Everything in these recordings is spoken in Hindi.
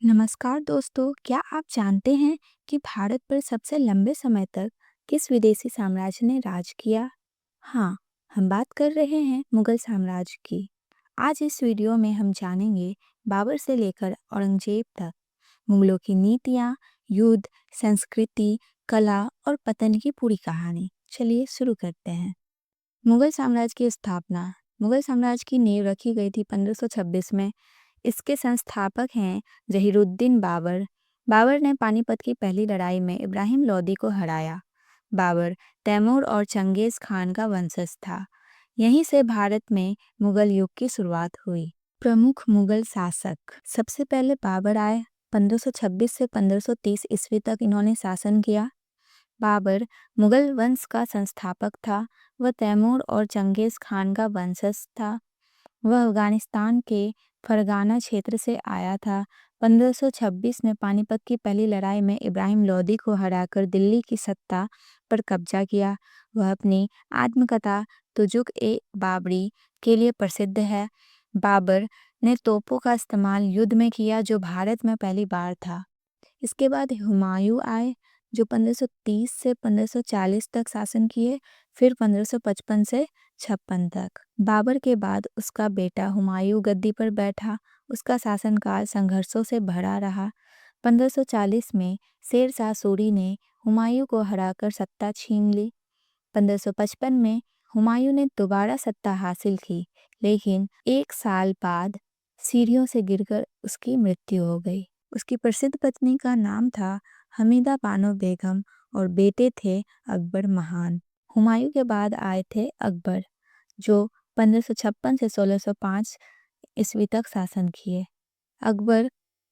नमस्कार दोस्तों, क्या आप जानते हैं कि भारत पर सबसे लंबे समय तक किस विदेशी साम्राज्य ने राज किया? हाँ, हम बात कर रहे हैं मुगल साम्राज्य की। आज इस वीडियो में हम जानेंगे बाबर से लेकर औरंगजेब तक मुगलों की नीतियाँ, युद्ध, संस्कृति, कला और पतन की पूरी कहानी। चलिए शुरू करते हैं। मुगल साम्राज्य की स्थापना। मुगल साम्राज्य की नींव रखी गई थी 1526 में। इसके संस्थापक हैं जहीरुद्दीन बाबर। बाबर ने पानीपत की पहली लड़ाई में इब्राहिम लोदी को हराया। बाबर तैमूर और चंगेज खान का वंशज था। यहीं से भारत में मुगल युग की शुरुआत हुई। प्रमुख मुगल शासक। सबसे पहले बाबर आए। 1526 से 1530 ईस्वी तक इन्होंने शासन किया। बाबर मुगल वंश का संस्थापक था। वह तैमूर और चंगेज खान का वंशज था। वह अफगानिस्तान के फरगाना क्षेत्र से आया था। 1526 में पानीपत की पहली लड़ाई में इब्राहिम लोदी को हराकर दिल्ली की सत्ता पर कब्जा किया। वह अपनी आत्मकथा तुजुक ए बाबरी के लिए प्रसिद्ध है। बाबर ने तोपों का इस्तेमाल युद्ध में किया जो भारत में पहली बार था। इसके बाद हुमायूं आए जो 1530 से 1540 तक शासन किए, फिर 1555 से 56 तक। बाबर के बाद उसका बेटा हुमायूं गद्दी पर बैठा। उसका शासनकाल संघर्षों से भरा रहा। 1540 में शेर शाह सूरी ने हुमायूं को हराकर सत्ता छीन ली। 1555 में हुमायूं ने दोबारा सत्ता हासिल की, लेकिन एक साल बाद सीढ़ियों से गिरकर उसकी मृत्यु हो गई। उसकी प्रसिद्ध पत्नी का नाम था हमीदा बानो बेगम और बेटे थे अकबर महान। हुमायूं के बाद आए थे अकबर, जो 1556 से 1605 ईस्वी तक शासन किए। अकबर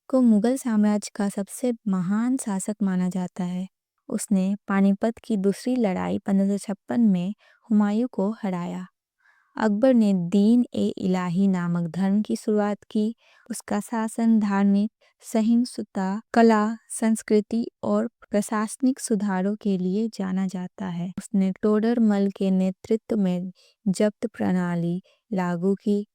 को मुगल साम्राज्य का सबसे महान शासक माना जाता है। उसने पानीपत की दूसरी लड़ाई 1556 में हुमायूं को हराया। अकबर ने दीन ए इलाही नामक धर्म की शुरुआत की। उसका शासन धार्मिक सहिष्णुता, कला, संस्कृति और प्रशासनिक सुधारों के लिए जाना जाता है। उसने टोडरमल के नेतृत्व में जब्त प्रणाली लागू की।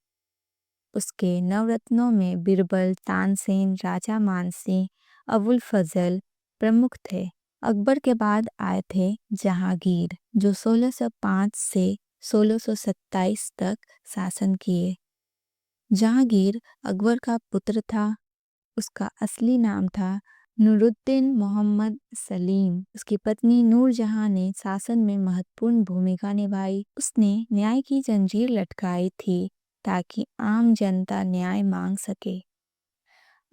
उसके नवरत्नों में बिरबल, तानसेन, राजा मानसिंह, अबुल फजल प्रमुख थे। अकबर के बाद आए थे जहांगीर, जो 1605 से 1627 तक शासन किए। जहांगीर अकबर का पुत्र था। उसका असली नाम था नूरुद्दीन मोहम्मद सलीम। उसकी पत्नी नूरजहां ने शासन में महत्वपूर्ण भूमिका निभाई। उसने न्याय की जंजीर लटकाई थी ताकि आम जनता न्याय मांग सके।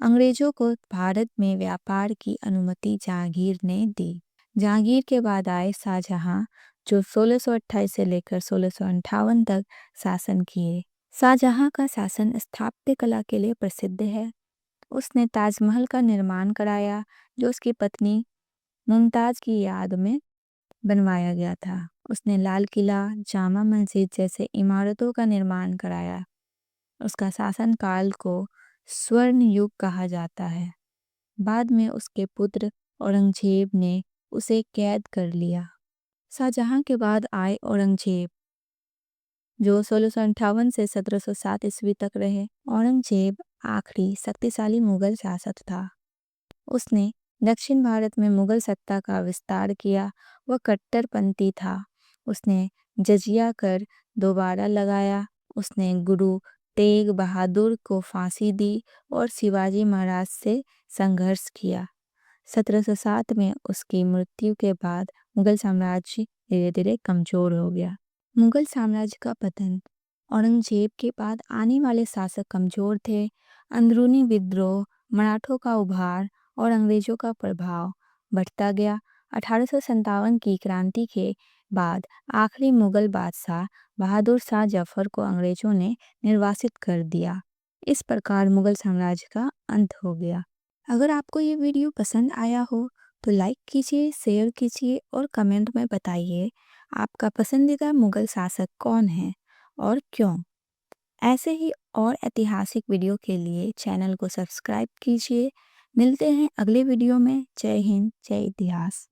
अंग्रेजों को भारत में व्यापार की अनुमति जहांगीर ने दी। जहांगीर के बाद आए शाहजहां, जो 1628 से लेकर 1658 तक शासन किए। शाहजहां का शासन स्थापत्य कला के लिए प्रसिद्ध है। उसने ताजमहल का निर्माण कराया, जो उसकी पत्नी मुमताज की याद में बनवाया गया था। उसने लाल किला, जामा मस्जिद जैसे इमारतों का निर्माण कराया। उसका शासनकाल को स्वर्ण युग कहा जाता है। बाद में उसके पुत्र औरंगजेब ने उसे कैद कर लिया। शाहजहां के बाद आए औरंगजेब, जो 1658 से 1707 ईस्वी तक रहे। औरंगजेब आखिरी शक्तिशाली मुगल शासक था। उसने दक्षिण भारत में मुगल सत्ता का विस्तार किया। वह कट्टरपंथी था। उसने जजिया कर दोबारा लगाया। उसने गुरु तेग बहादुर को फांसी दी और शिवाजी महाराज से संघर्ष किया। 1707 में उसकी मृत्यु के बाद मुगल साम्राज्य धीरे धीरे कमजोर हो गया। मुगल साम्राज्य का पतन। औरंगजेब के बाद आने वाले शासक कमजोर थे। अंदरूनी विद्रोह, मराठों का उभार और अंग्रेजों का प्रभाव बढ़ता गया। 1857 की क्रांति के बाद आखिरी मुगल बादशाह बहादुर शाह जफर को अंग्रेजों ने निर्वासित कर दिया। इस प्रकार मुगल साम्राज्य का अंत हो गया। अगर आपको ये वीडियो पसंद आया हो तो लाइक कीजिए, शेयर कीजिए और कमेंट में बताइए आपका पसंदीदा मुगल शासक कौन है और क्यों। ऐसे ही और ऐतिहासिक वीडियो के लिए चैनल को सब्सक्राइब कीजिए। मिलते हैं अगले वीडियो में। जय हिंद, जय इतिहास।